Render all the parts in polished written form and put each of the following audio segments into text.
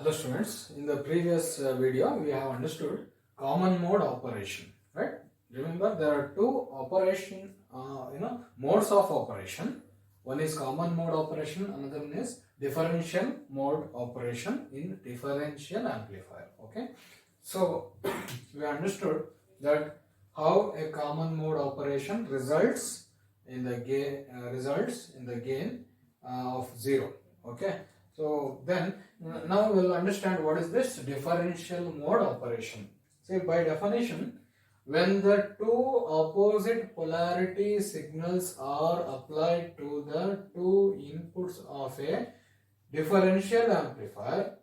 Hello students, in the previous video we have understood common mode operation, right? Remember there are two operation, modes of operation. One is common mode operation, another one is differential mode operation in differential amplifier. Okay, so we understood that how a common mode operation results in the gain of 0. Okay, so then now we'll understand what is this differential mode operation. See, by definition, when the two opposite polarity signals are applied to the two inputs of a differential amplifier,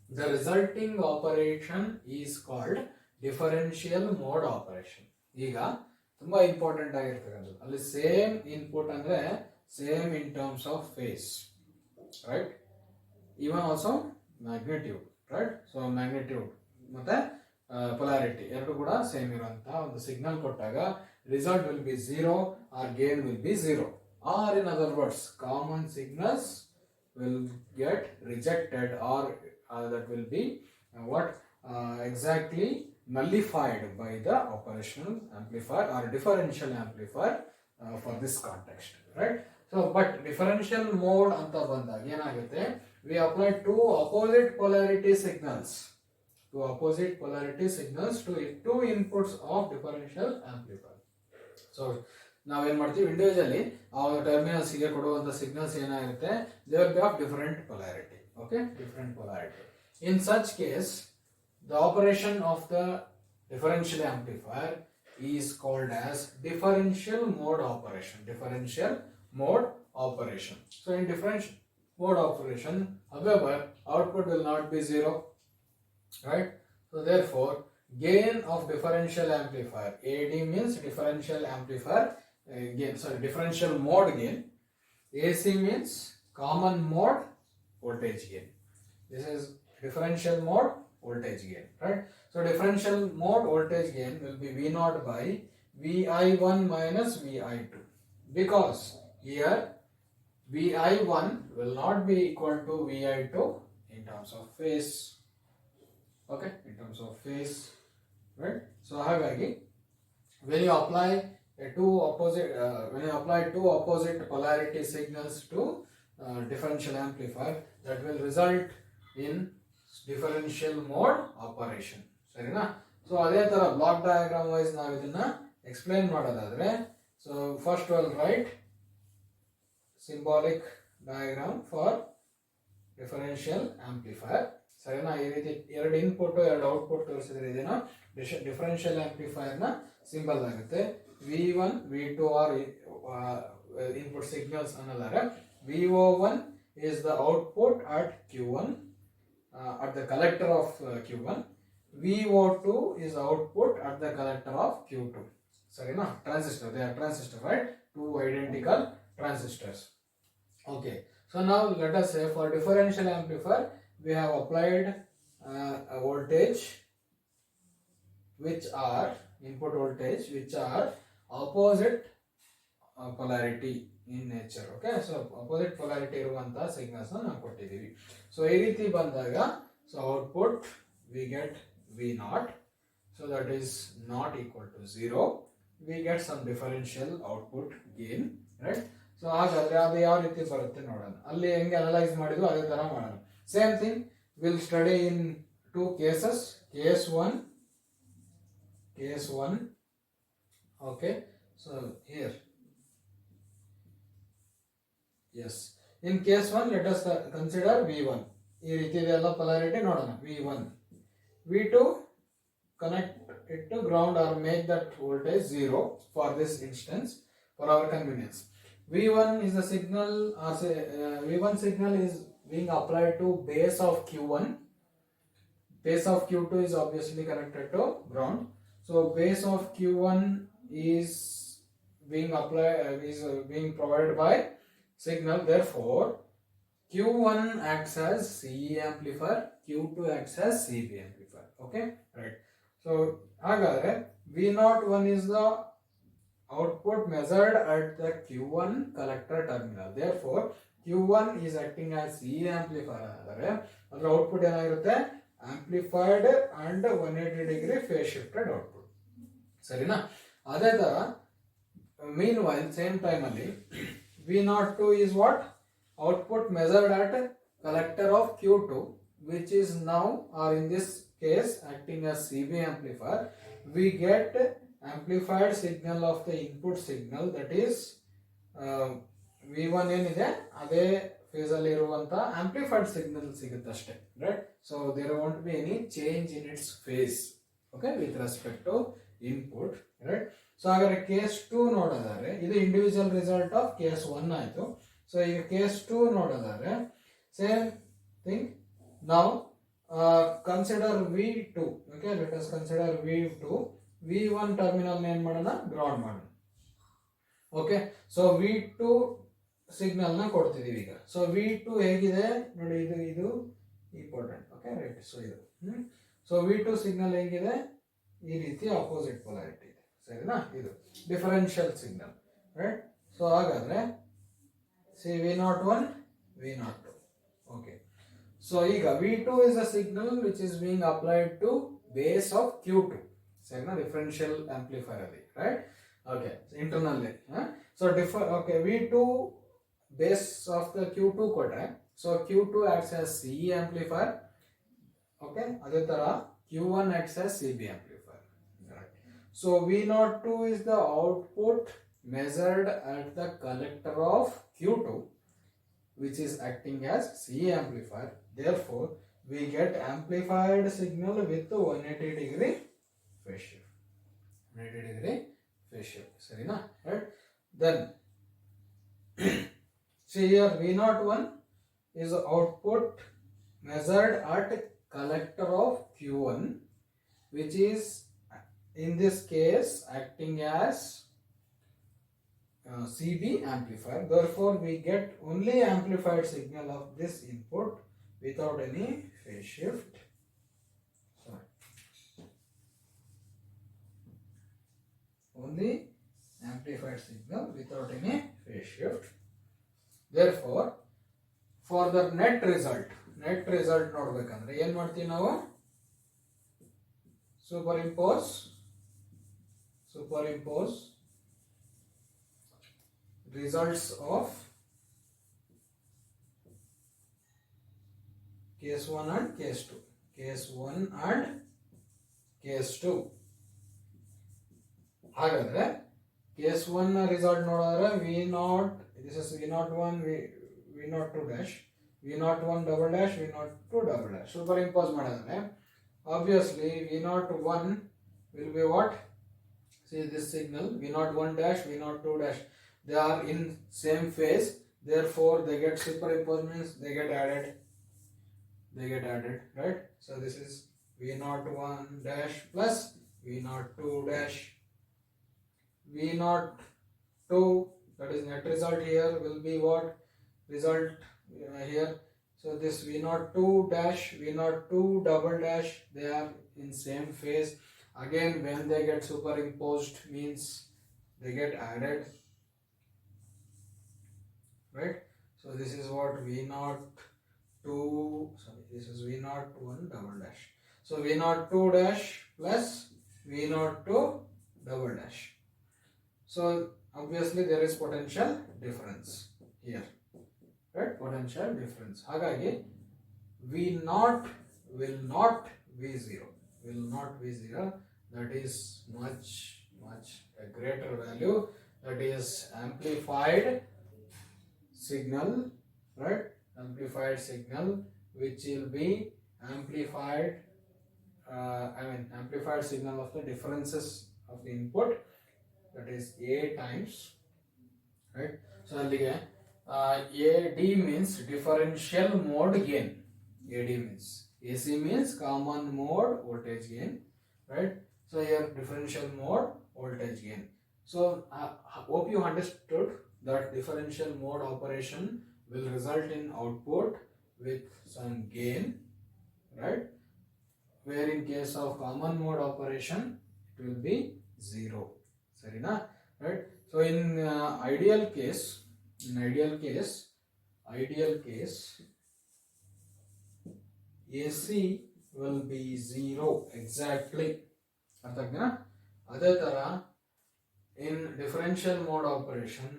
the resulting operation is called differential mode operation. ಈಗ ತುಂಬಾ important ಆಗಿರ್ತಕ್ಕಂಥದ್ದು ಅಲ್ಲಿ same input ಅಂದ್ರೆ same in terms of phase, right? even also magnitude, right? So magnitude ಮತ್ತೆ polarity ಎರಡು ಕೂಡ same ಇರುವಂತಹ ಒಂದು ಸಿಗ್ನಲ್ ಕೊಟ್ಟಾಗ result will be 0 or gain will be 0, or in other words common signals will get rejected, or that will be exactly nullified by the operational amplifier or differential amplifier for this context, right? So but differential mode anta banದಾಗ ಏನಾಗುತ್ತೆ, we apply two opposite polarity signals to two inputs of differential amplifier. So ನಾವೇನ್ ಮಾಡ್ತೀವಿ, individually ಆ terminals ಗೆ ಕೊಡುವಂತ signals ಏನಾಗುತ್ತೆ, they will be of different polarity. Okay, different polarity. In such case the operation of the differential amplifier is called as differential mode operation. So in differential mode operation, however, output will not be 0, right? So therefore gain of differential amplifier, AD means differential amplifier gain, differential mode gain. AC means common mode voltage gain. This is differential mode voltage gain, right? So differential mode voltage gain will be V0 by VI1 minus VI2, because here VI1 will not be equal to VI2 in terms of phase. Okay, in terms of phase, right? So ಹಾಗಾಗಿ when you apply two opposite polarity signals to differential amplifier, that will result in differential mode operation. ಸರಿನಾ? So ಅದೇ ತರ block diagram wise ನಾವು ಇದನ್ನ explain ಮಾಡೋದಾದ್ರೆ, so first will write symbolic diagram for differential amplifier. ಸರಿನಾ? ಈ ರೀತಿ ಎರಡು ಇನ್ಪುಟ್ ಎರಡು ಔಟ್ಪುಟ್ ತೋರಿಸಿದ್ರೆ ಇದೇನೋ ಡಿಫರೆನ್ಷಿಯಲ್ ಆಂಪ್ಲಿಫೈಯರ್ ನ ಸಿಂಬಲ್ ಆಗುತ್ತೆ. V1 V2 R input signals ಅನ್ನೋದಾದ್ರೆ VO1 is the output at Q1 at the collector of Q1, VO2 is output at the collector of Q2. ಸರಿನಾ? Transistor, they are transistor, right? Two identical transistors. Okay, so now let us say for differential amplifier we have applied a voltage which are input voltage which are opposite polarity in nature. Okay, so opposite polarity ಇರುವಂತ signals ನಾವು ಕೊಟ್ಟಿದ್ದೀವಿ. So ಈ ರೀತಿ ಬಂದಾಗ so output we get V0, so that is not equal to 0. We get some differential output gain, right? So ಹಾಗಾದ್ರೆ ಅದು ಯಾವ ರೀತಿ ಬರುತ್ತೆ ನೋಡೋಣ. ಅಲ್ಲಿ ಹೆಂಗೆ ಅನಲೈಸ್ ಮಾಡಿದ್ವು ಅದೇ ತರ ಮಾಡೋಣ. Same thing will study in two cases, case one. Okay, so here yes, in case 1 let us consider V1. ಈ ರೀತಿ ಇದೆಲ್ಲ polarity ನೋಡೋಣ. V1, V2 connect it to ground or make that voltage 0 for this instance for our convenience. V1 is the signal, or say V1 signal is being applied to base of Q1. Base of Q2 is obviously connected to ground. So base of Q1 is being provided by signal. Therefore Q1 acts as CE amplifier, Q2 acts as CB amplifier. Okay, right? So ಹಾಗಾದ್ರೆ V01 is the output measured at the Q1 collector terminal. Therefore Q1 is acting as C amplifier ಆದರೆ ಅದರ output ಏನಾಗಿರುತ್ತೆ amplified and 180 degree phase shifted output ಸರಿನಾ. ಅದೇ ತರ ಮೀನ್ while same time ಅಲ್ಲಿ V02 is what output measured at collector of Q2 which is now or in this case acting as CB amplifier. We get amplified signal of the input signal that is V1 ಏನಿದೆ ಅದೇ face ಅಲ್ಲಿ ಇರುವಂತ amplified signal ಸಿಗುತ್ತೆ ಅಷ್ಟೇ right. So there won't be any change in its phase okay with respect to input right. So ಹಾಗಾದ್ರೆ case 2 ನೋಡೋದಾದ್ರೆ ಇದು individual result of case 1 ಆಯ್ತು. ಸೊ ಈಗ ಕೇಸ್ 2 ನೋಡೋದಾದ್ರೆ ಸೇಮ್ ಥಿಂಗ್ ನಾವು consider V2 okay let us consider V2 V1 terminal ಏನ್ ಮಾಡೋಣ ground ಮಾಡೋಣ ಓಕೆ. ಸೊ V2 ಸಿಗ್ನಲ್ ನ ಕೊಡ್ತಿದೀವಿ ಈಗ. ಸೊ V2 ಹೇಗಿದೆ ನೋಡಿ ಇದು ಇಂಪಾರ್ಟೆಂಟ್ ಓಕೆ ರೈಟ್. ಸೊ ಇದು ಸೊ V2 ಸಿಗ್ನಲ್ ಹೇಗಿದೆ ಈ ರೀತಿ ಅಪೋಸಿಟ್ ಪೊಲಾರಿಟಿ ಇದೆ ಸರಿನಾ. ಇದು ಡಿಫರೆನ್ಷಿಯಲ್ ಸಿಗ್ನಲ್ ರೈಟ್. ಸೊ ಹಾಗಾದ್ರೆ C V01 V02 okay. So ಈಗ V2 is a signal which is being applied to base of Q2 ಸರಿನಾ ಡಿಫರೆನ್ಷಿಯಲ್ ಆಂಪ್ಲಿಫೈರ್ ಅಲ್ಲಿ right okay internal. So okay V2 base of the Q2 ಕೊಟ್ರೆ so Q2 acts as CE amplifier okay ಅದೇ ತರ Q1 acts as CB amplifier right. So V02 is the output measured at the collector of Q2 which is acting as CE amplifier. Therefore we get amplified signal with 180 degree phase shift 180 degree phase shift sarina right. Then see here V01 is output measured at collector of Q1 which is in this case acting as CB amplifier. Therefore we get only amplified signal of this input without any phase shift. Sorry. Only amplified signal without any phase shift. Therefore for the net result ನೋಡ್ಬೇಕಂದ್ರೆ ಏನ್ ಮಾಡ್ತೀವಿ ನಾವು superimpose results of case 1 and case 2 ಹಾಗಾದ್ರೆ case 1 result ನೋಡಿದ್ರೆ V0 this is V01 V02 dash V01 double dash V02 double dash superimpose ಮಾಡಿದ್ರೆ obviously V01 will be what see this signal V01 dash V02 dash they are in same phase therefore they get superimposed means they get added right. So this is V01 dash plus V02 dash V02 that is net result here will be what result here. So this V02 dash V02 double dash they are in same phase again when they get superimposed means they get added right. So this is what V02 sorry this is V01 double dash. So V02 dash plus V02 double dash. So obviously there is potential difference here right potential difference ಹಾಗಾಗಿ V0 will not V0 that is much a greater value that is amplified signal right amplified signal which will be amplified amplified signal of the differences of the input that is A times right. So ಅಲ್ಲಿಗೆ AD means differential mode gain. AD means AC means common mode voltage gain right. So here differential mode voltage gain. So hope you understood that differential mode operation will result in output with some gain right where in case of common mode operation it will be 0 sarina right. So in ideal case ideal case AC will be 0 exactly. ಅರ್ಥ ಆಗ್ತೀನಾ? ಅದೇ ತರ in differential mode operation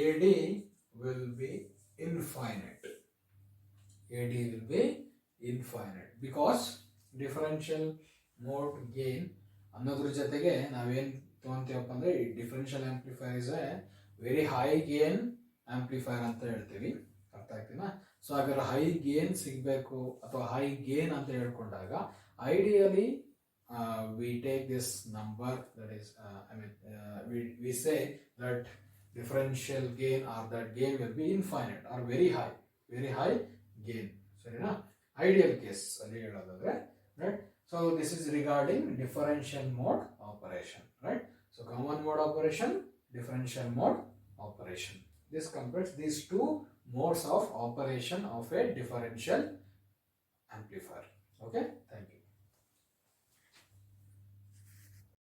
AD will be infinite. AD will be infinite because differential mode gain ಅನ್ನೋದ್ರ ಜೊತೆಗೆ ನಾವೇನ್ ತಗೊಂತೀವಪ್ಪ ಅಂದ್ರೆ ಈ differential amplifier is A very high gain amplifier ಅಂತ ಹೇಳ್ತೀವಿ. ಅರ್ಥ ಆಗ್ತೀನಾ? ಸೊ ಹಾಗಾದ್ರೆ ಹೈ ಗೇನ್ ಸಿಗಬೇಕು ಅಥವಾ ಹೈ ಗೇನ್ ಅಂತ ಹೇಳ್ಕೊಂಡಾಗ ideally we take this number, that is we say that differential gain or that gain will be infinite or very high gain. ಸರಿನಾ? Ideal case ಅಲ್ಲಿ ಹೇಳೋದಾದ್ರೆ, right? So this is regarding differential mode operation, right? So common mode operation, differential mode operation. This completes these two modes of operation of a differential amplifier. Okay, thank you.